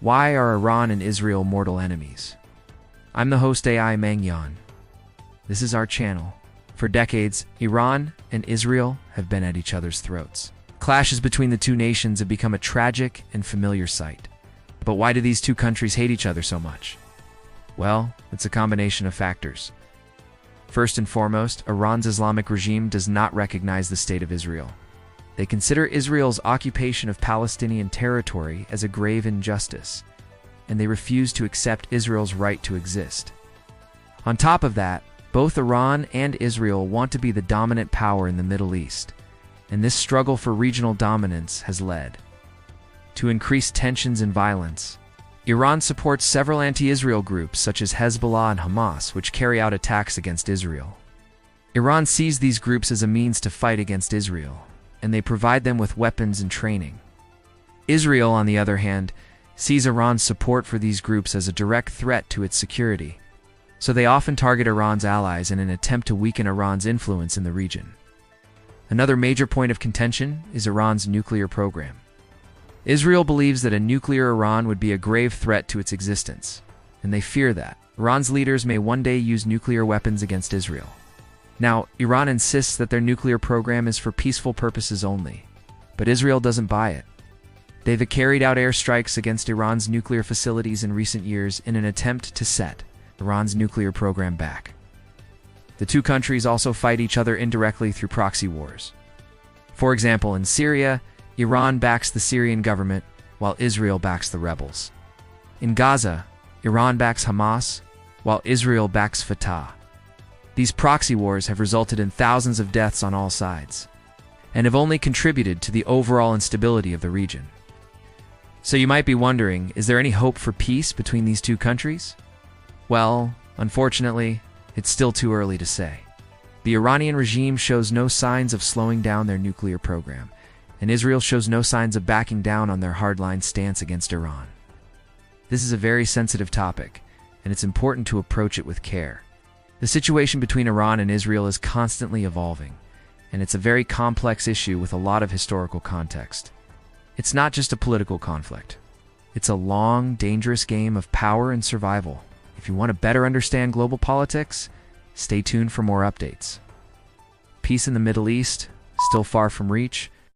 Why are Iran and Israel mortal enemies? I'm the host AI Mangyan. This is our channel. For decades, Iran and Israel have been at each other's throats. Clashes between the two nations have become a tragic and familiar sight. But why do these two countries hate each other so much? Well, it's a combination of factors. First and foremost, Iran's Islamic regime does not recognize the State of Israel. They consider Israel's occupation of Palestinian territory as a grave injustice, and they refuse to accept Israel's right to exist. On top of that, both Iran and Israel want to be the dominant power in the Middle East, and this struggle for regional dominance has led to increased tensions and violence. Iran supports several anti-Israel groups such as Hezbollah and Hamas, which carry out attacks against Israel. Iran sees these groups as a means to fight against Israel, and they provide them with weapons and training. Israel, on the other hand, sees Iran's support for these groups as a direct threat to its security, so they often target Iran's allies in an attempt to weaken Iran's influence in the region. Another major point of contention is Iran's nuclear program. Israel believes that a nuclear Iran would be a grave threat to its existence, and they fear that Iran's leaders may one day use nuclear weapons against Israel. Now, Iran insists that their nuclear program is for peaceful purposes only, but Israel doesn't buy it. They've carried out airstrikes against Iran's nuclear facilities in recent years in an attempt to set Iran's nuclear program back. The two countries also fight each other indirectly through proxy wars. For example, in Syria, Iran backs the Syrian government, while Israel backs the rebels. In Gaza, Iran backs Hamas, while Israel backs Fatah. These proxy wars have resulted in thousands of deaths on all sides, and have only contributed to the overall instability of the region. So you might be wondering, is there any hope for peace between these two countries? Well, unfortunately, it's still too early to say. The Iranian regime shows no signs of slowing down their nuclear program, and Israel shows no signs of backing down on their hardline stance against Iran. This is a very sensitive topic, and it's important to approach it with care. The situation between Iran and Israel is constantly evolving, and it's a very complex issue with a lot of historical context. It's not just a political conflict. It's a long, dangerous game of power and survival. If you want to better understand global politics, stay tuned for more updates. Peace in the Middle East, still far from reach,